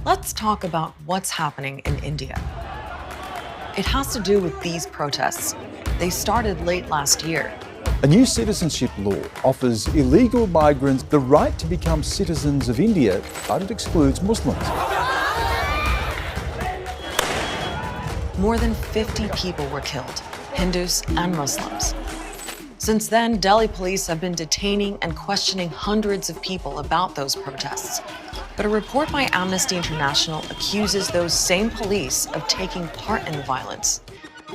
Let's talk about what's happening in India. It has to do with these protests. They started late last year. A new citizenship law offers illegal migrants the right to become citizens of India, but it excludes Muslims. More than 50 people were killed, Hindus and Muslims. Since then, Delhi police have been detaining and questioning hundreds of people about those protests. But a report by Amnesty International accuses those same police of taking part in the violence.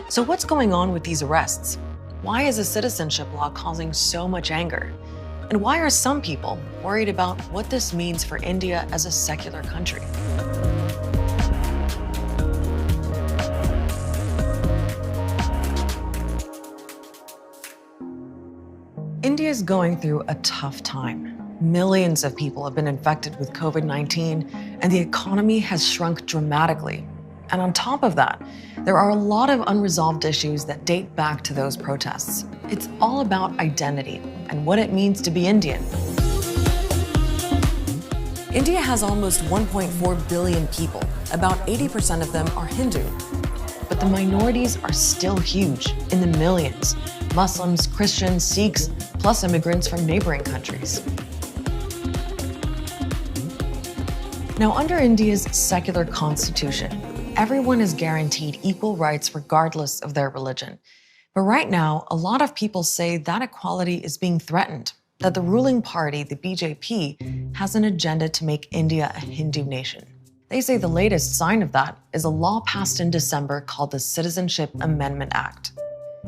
So what's going on with these arrests? Why is a citizenship law causing so much anger? And why are some people worried about what this means for India as a secular country? India is going through a tough time. Millions of people have been infected with COVID-19, and the economy has shrunk dramatically. And on top of that, there are a lot of unresolved issues that date back to those protests. It's all about identity and what it means to be Indian. India has almost 1.4 billion people. About 80% of them are Hindu. But the minorities are still huge, in the millions. Muslims, Christians, Sikhs, plus immigrants from neighboring countries. Now, under India's secular constitution, everyone is guaranteed equal rights regardless of their religion. But right now, a lot of people say that equality is being threatened, that the ruling party, the BJP, has an agenda to make India a Hindu nation. They say the latest sign of that is a law passed in December called the Citizenship Amendment Act.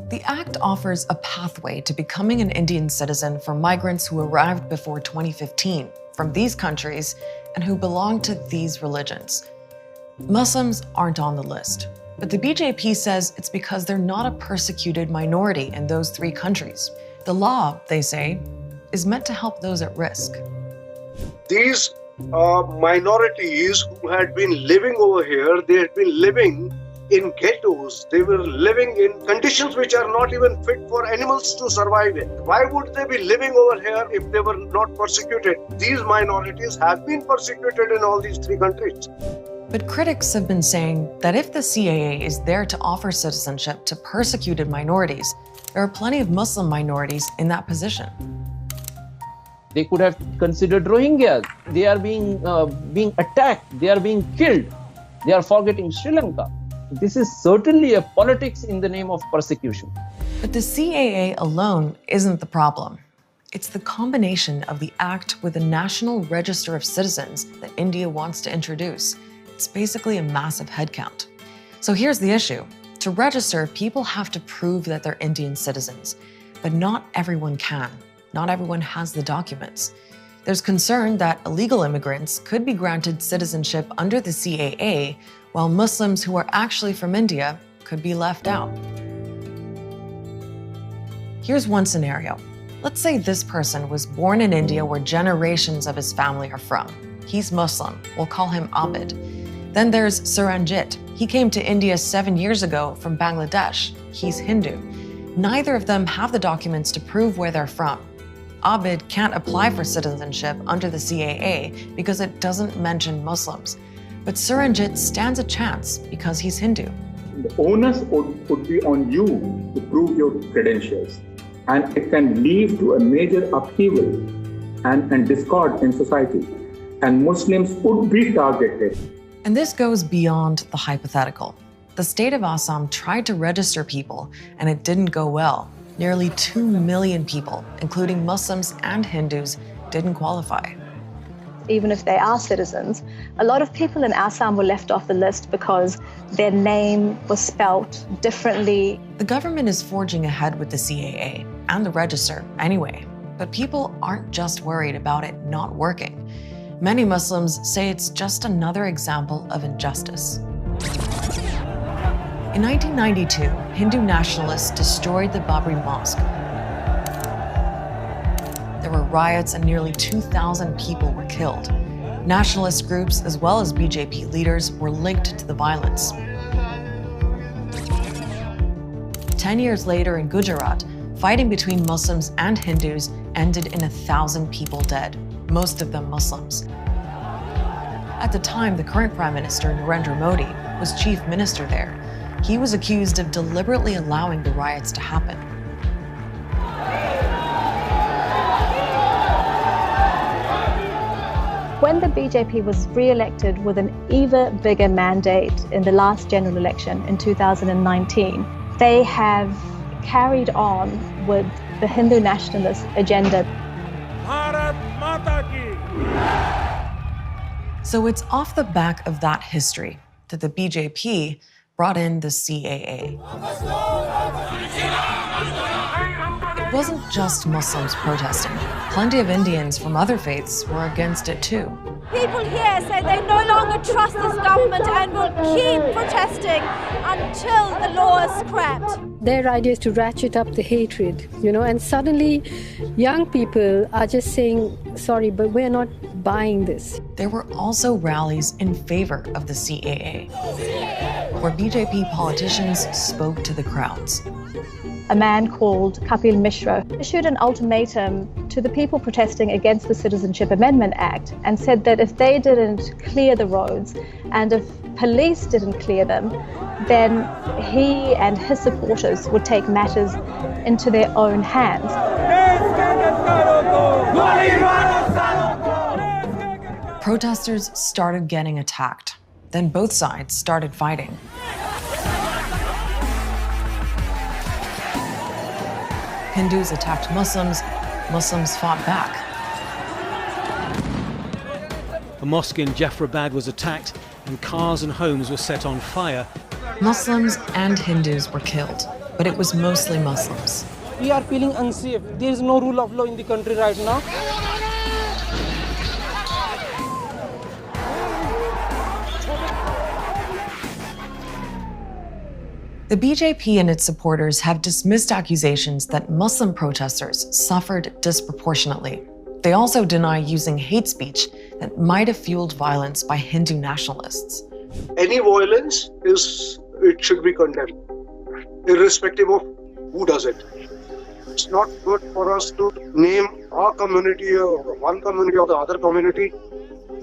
The act offers a pathway to becoming an Indian citizen for migrants who arrived before 2015 from these countries and who belong to these religions. Muslims aren't on the list, but the BJP says it's because they're not a persecuted minority in those three countries. The law, they say, is meant to help those at risk. These minorities who had been living over here, they had been living in ghettos. They were living in conditions which are not even fit for animals to survive in. Why would they be living over here if they were not persecuted? These minorities have been persecuted in all these three countries. But critics have been saying that if the CAA is there to offer citizenship to persecuted minorities, there are plenty of Muslim minorities in that position. They could have considered Rohingyas. They are being attacked. They are being killed. They are forgetting Sri Lanka. This is certainly a politics in the name of persecution. But the CAA alone isn't the problem. It's the combination of the act with the National Register of Citizens that India wants to introduce. It's basically a massive headcount. So here's the issue. To register, people have to prove that they're Indian citizens, but not everyone can. Not everyone has the documents. There's concern that illegal immigrants could be granted citizenship under the CAA, while Muslims who are actually from India could be left out. Here's one scenario. Let's say this person was born in India where generations of his family are from. He's Muslim. We'll call him Abid. Then there's Suranjit. He came to India 7 years ago from Bangladesh. He's Hindu. Neither of them have the documents to prove where they're from. Abid can't apply for citizenship under the CAA because it doesn't mention Muslims. But Suranjit stands a chance because he's Hindu. The onus would be on you to prove your credentials, and it can lead to a major upheaval and discord in society, and Muslims would be targeted. And this goes beyond the hypothetical. The state of Assam tried to register people, and it didn't go well. Nearly 2 million people, including Muslims and Hindus, didn't qualify. Even if they are citizens, a lot of people in Assam were left off the list because their name was spelt differently. The government is forging ahead with the CAA and the register anyway, but people aren't just worried about it not working. Many Muslims say it's just another example of injustice. In 1992, Hindu nationalists destroyed the Babri Mosque. There were riots and nearly 2,000 people were killed. Nationalist groups, as well as BJP leaders, were linked to the violence. 10 years later in Gujarat, fighting between Muslims and Hindus ended in 1,000 people dead, most of them Muslims. At the time, the current Prime Minister, Narendra Modi, was chief minister there. He was accused of deliberately allowing the riots to happen. When the BJP was re-elected with an even bigger mandate in the last general election in 2019, they have carried on with the Hindu nationalist agenda. So it's off the back of that history that the BJP brought in the CAA. It wasn't just Muslims protesting. Plenty of Indians from other faiths were against it too. People here say they no longer trust this government and will keep protesting until the law is scrapped. Their idea is to ratchet up the hatred, and suddenly young people are just saying, sorry, but we're not buying this. There were also rallies in favor of the CAA, where BJP politicians spoke to the crowds. A man called Kapil Mishra issued an ultimatum to the people protesting against the Citizenship Amendment Act and said that if they didn't clear the roads and if police didn't clear them, then he and his supporters would take matters into their own hands. Protesters started getting attacked. Then both sides started fighting. Hindus attacked Muslims, Muslims fought back. A mosque in Jafrabad was attacked and cars and homes were set on fire. Muslims and Hindus were killed, but it was mostly Muslims. We are feeling unsafe. There is no rule of law in the country right now. The BJP and its supporters have dismissed accusations that Muslim protesters suffered disproportionately. They also deny using hate speech that might have fueled violence by Hindu nationalists. Any violence it should be condemned, irrespective of who does it. It's not good for us to name our community or one community or the other community.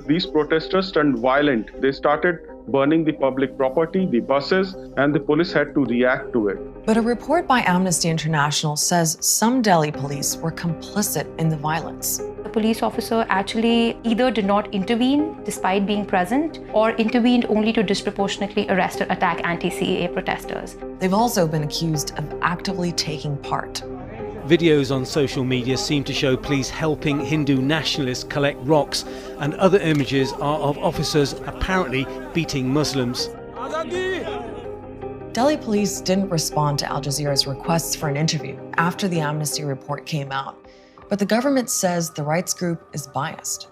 These protesters turned violent. They started burning the public property, the buses, and the police had to react to it. But a report by Amnesty International says some Delhi police were complicit in the violence. The police officer actually either did not intervene despite being present or intervened only to disproportionately arrest or attack anti-CAA protesters. They've also been accused of actively taking part. Videos on social media seem to show police helping Hindu nationalists collect rocks, and other images are of officers apparently beating Muslims. Delhi police didn't respond to Al Jazeera's requests for an interview after the Amnesty report came out, but the government says the rights group is biased.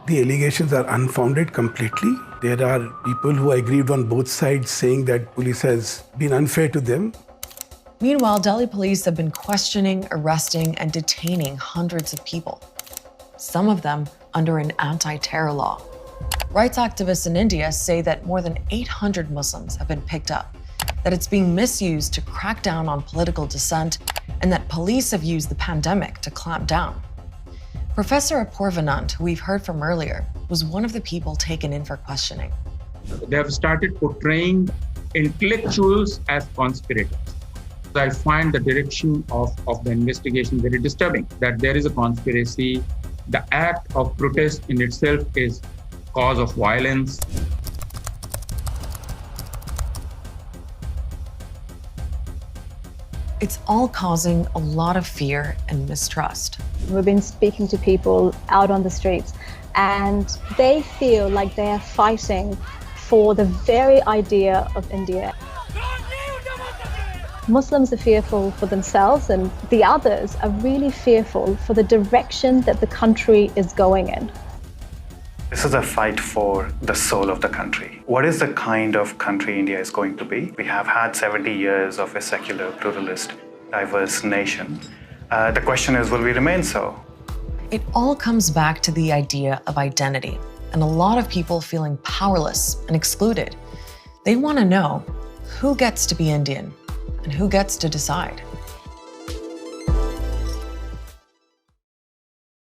The allegations are unfounded completely. There are people who are aggrieved on both sides saying that police has been unfair to them. Meanwhile, Delhi police have been questioning, arresting, and detaining hundreds of people, some of them under an anti-terror law. Rights activists in India say that more than 800 Muslims have been picked up, that it's being misused to crack down on political dissent, and that police have used the pandemic to clamp down. Professor Apoorvanand, who we've heard from earlier, was one of the people taken in for questioning. They have started portraying intellectuals as conspirators. I find the direction of the investigation very disturbing, that there is a conspiracy. The act of protest in itself is cause of violence. It's all causing a lot of fear and mistrust. We've been speaking to people out on the streets, and they feel like they are fighting for the very idea of India. Muslims are fearful for themselves, and the others are really fearful for the direction that the country is going in. This is a fight for the soul of the country. What is the kind of country India is going to be? We have had 70 years of a secular, pluralist, diverse nation. The question is, will we remain so? It all comes back to the idea of identity, and a lot of people feeling powerless and excluded. They want to know who gets to be Indian and who gets to decide.